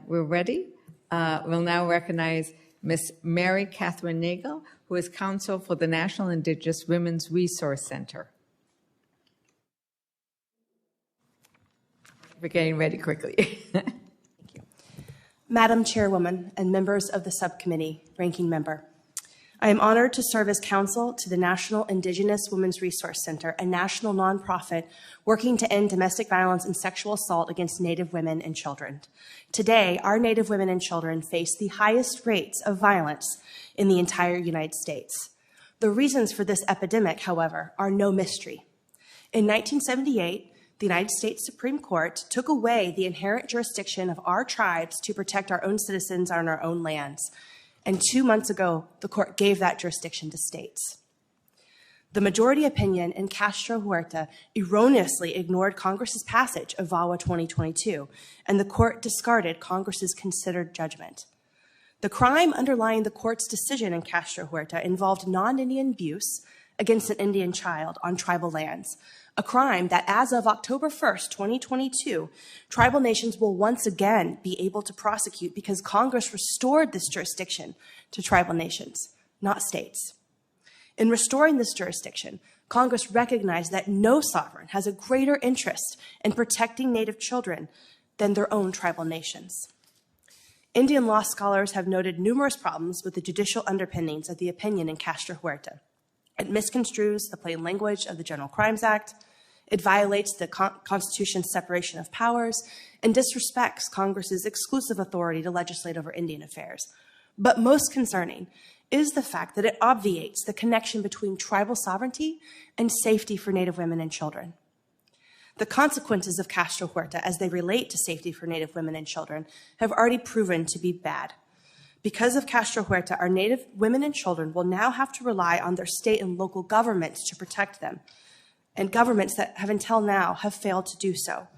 We're ready. We'll now recognize Ms. Mary Kathryn Nagle, who is counsel for the National Indigenous Women's Resource Center. We're getting ready quickly. Thank you. Madam Chairwoman and members of the subcommittee, ranking member, I am honored to serve as counsel to the National Indigenous Women's Resource Center, a national nonprofit working to end domestic violence and sexual assault against Native women and children. Today, our Native women and children face the highest rates of violence in the entire United States. The reasons for this epidemic, however, are no mystery. In 1978, the United States Supreme Court took away the inherent jurisdiction of our tribes to protect our own citizens on our own lands. And 2 months ago, the court gave that jurisdiction to states. The majority opinion in Castro-Huerta erroneously ignored Congress's passage of VAWA 2022, and the court discarded Congress's considered judgment. The crime underlying the court's decision in Castro-Huerta involved non-Indian abuse against an Indian child on tribal lands, a crime that as of October 1st, 2022, tribal nations will once again be able to prosecute because Congress restored this jurisdiction to tribal nations, not states. In restoring this jurisdiction, Congress recognized that no sovereign has a greater interest in protecting Native children than their own tribal nations. Indian law scholars have noted numerous problems with the judicial underpinnings of the opinion in Castro-Huerta. It misconstrues the plain language of the General Crimes Act, it violates the Constitution's separation of powers, and disrespects Congress's exclusive authority to legislate over Indian affairs. But most concerning is the fact that it obviates the connection between tribal sovereignty and safety for Native women and children. The consequences of Castro-Huerta as they relate to safety for Native women and children have already proven to be bad. Because of Castro-Huerta, our Native women and children will now have to rely on their state and local governments to protect them, and governments that have until now have failed to do so.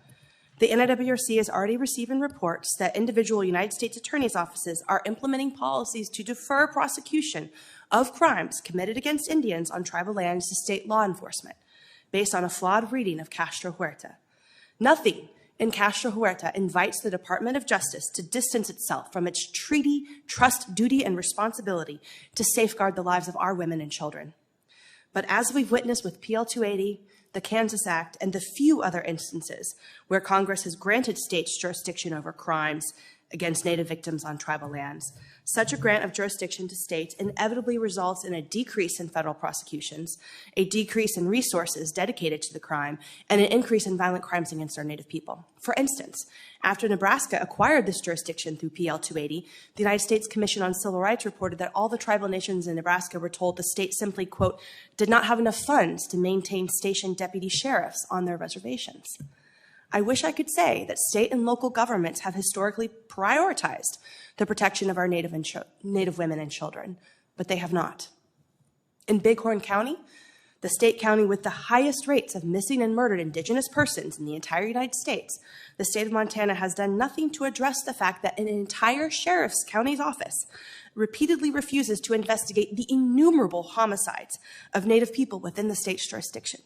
The NIWRC is already receiving reports that individual United States attorneys' offices are implementing policies to defer prosecution of crimes committed against Indians on tribal lands to state law enforcement, based on a flawed reading of Castro-Huerta. Nothing in Castro-Huerta invites the Department of Justice to distance itself from its treaty, trust, duty, and responsibility to safeguard the lives of our women and children. But as we've witnessed with PL 280, the Kansas Act, and the few other instances where Congress has granted states jurisdiction over crimes against Native victims on tribal lands, such a grant of jurisdiction to states inevitably results in a decrease in federal prosecutions, a decrease in resources dedicated to the crime, and an increase in violent crimes against our Native people. For instance, after Nebraska acquired this jurisdiction through PL 280, the United States Commission on Civil Rights reported that all the tribal nations in Nebraska were told the state simply, quote, did not have enough funds to maintain stationed deputy sheriffs on their reservations. I wish I could say that state and local governments have historically prioritized the protection of our Native women and children, but they have not. In Bighorn County, the state county with the highest rates of missing and murdered Indigenous persons in the entire United States, the state of Montana has done nothing to address the fact that an entire sheriff's county's office repeatedly refuses to investigate the innumerable homicides of Native people within the state's jurisdiction.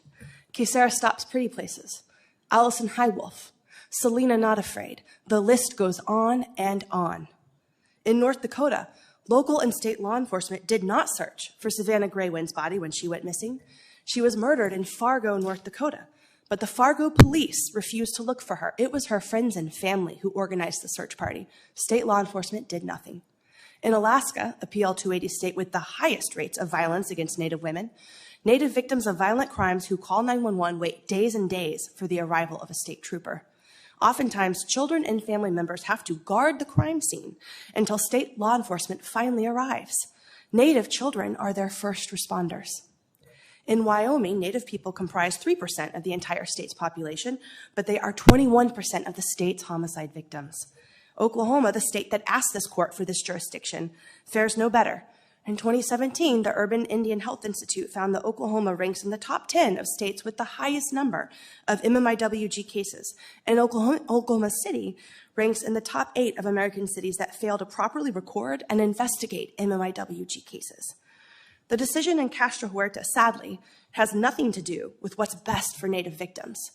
Kisara Stops Pretty Places, Allison Highwolf, Selena Not Afraid. The list goes on and on. In North Dakota, local and state law enforcement did not search for Savannah Graywin's body when she went missing. She was murdered in Fargo, North Dakota, but the Fargo police refused to look for her. It was her friends and family who organized the search party. State law enforcement did nothing. In Alaska, a PL 280 state with the highest rates of violence against Native women, Native victims of violent crimes who call 911 wait days and days for the arrival of a state trooper. Oftentimes, children and family members have to guard the crime scene until state law enforcement finally arrives. Native children are their first responders. In Wyoming, Native people comprise 3% of the entire state's population, but they are 21% of the state's homicide victims. Oklahoma, the state that asked this court for this jurisdiction, fares no better. In 2017, the Urban Indian Health Institute found that Oklahoma ranks in the top 10 of states with the highest number of MMIWG cases, and Oklahoma City ranks in the top 8 of American cities that fail to properly record and investigate MMIWG cases. The decision in Castro-Huerta, sadly, has nothing to do with what's best for Native victims.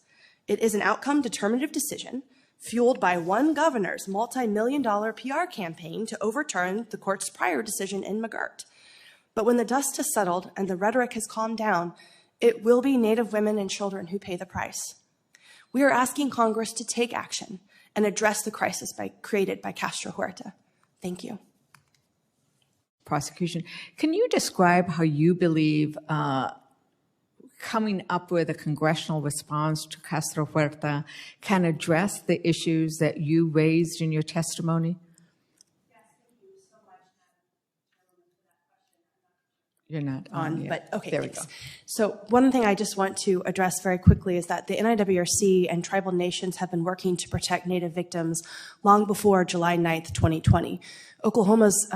It is an outcome-determinative decision fueled by one governor's multi-million-dollar PR campaign to overturn the court's prior decision in McGirt. But when the dust has settled and the rhetoric has calmed down, it will be Native women and children who pay the price. We are asking Congress to take action and address the crisis created by Castro-Huerta. Thank you. Prosecution. Can you describe how you believe coming up with a congressional response to Castro-Huerta can address the issues that you raised in your testimony? Yes, thank you so much, You're not on but okay, there thanks. We go. So one thing I just want to address very quickly is that the NIWRC and tribal nations have been working to protect Native victims long before July 9th, 2020. Oklahoma's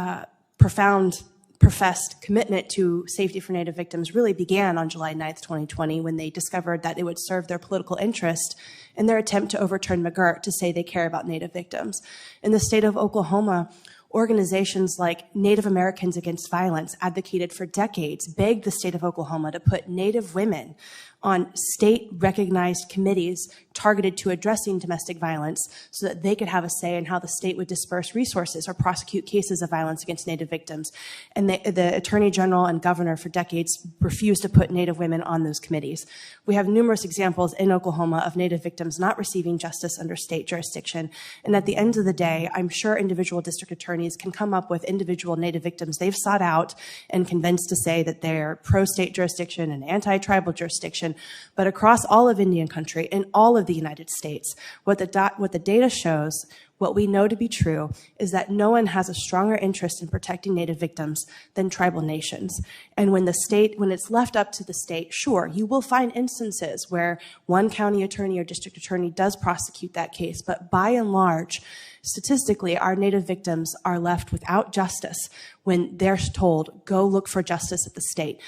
professed commitment to safety for Native victims really began on July 9th, 2020, when they discovered that it would serve their political interest in their attempt to overturn McGirt to say they care about Native victims. In the state of Oklahoma, organizations like Native Americans Against Violence advocated for decades, begged the state of Oklahoma to put Native women on state-recognized committees targeted to addressing domestic violence so that they could have a say in how the state would disperse resources or prosecute cases of violence against Native victims. And the Attorney General and Governor for decades refused to put Native women on those committees. We have numerous examples in Oklahoma of Native victims not receiving justice under state jurisdiction. And at the end of the day, I'm sure individual district attorneys can come up with individual Native victims they've sought out and convinced to say that they're pro-state jurisdiction and anti-tribal jurisdiction. But across all of Indian country, in all of the United States, what the data shows, what we know to be true, is that no one has a stronger interest in protecting Native victims than tribal nations. And when it's left up to the state, sure, you will find instances where one county attorney or district attorney does prosecute that case, but by and large, statistically, our Native victims are left without justice when they're told, go look for justice at the state.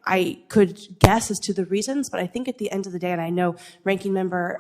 I could guess as to the reasons, but I think at the end of the day, and I know Ranking Member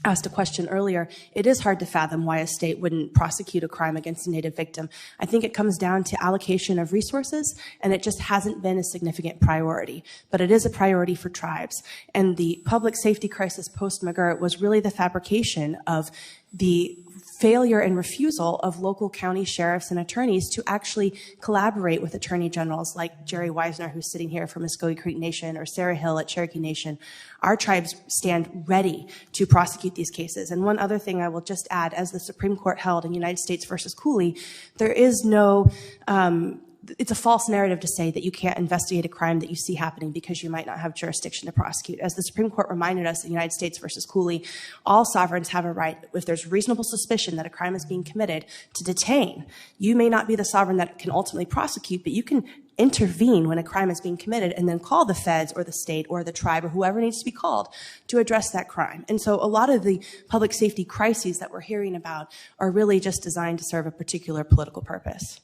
asked a question earlier, it is hard to fathom why a state wouldn't prosecute a crime against a Native victim. I think it comes down to allocation of resources, and it just hasn't been a significant priority. But it is a priority for tribes. And the public safety crisis post-McGirt was really the fabrication of the failure and refusal of local county sheriffs and attorneys to actually collaborate with attorney generals like Jerry Wisner, who's sitting here from Muskogee Creek Nation, or Sarah Hill at Cherokee Nation. Our tribes stand ready to prosecute these cases. And one other thing I will just add, as the Supreme Court held in United States versus Cooley, there is no it's a false narrative to say that you can't investigate a crime that you see happening because you might not have jurisdiction to prosecute. As the Supreme Court reminded us in United States versus Cooley, all sovereigns have a right, if there's reasonable suspicion that a crime is being committed, to detain. You may not be the sovereign that can ultimately prosecute, but you can intervene when a crime is being committed and then call the feds or the state or the tribe or whoever needs to be called to address that crime. And so a lot of the public safety crises that we're hearing about are really just designed to serve a particular political purpose.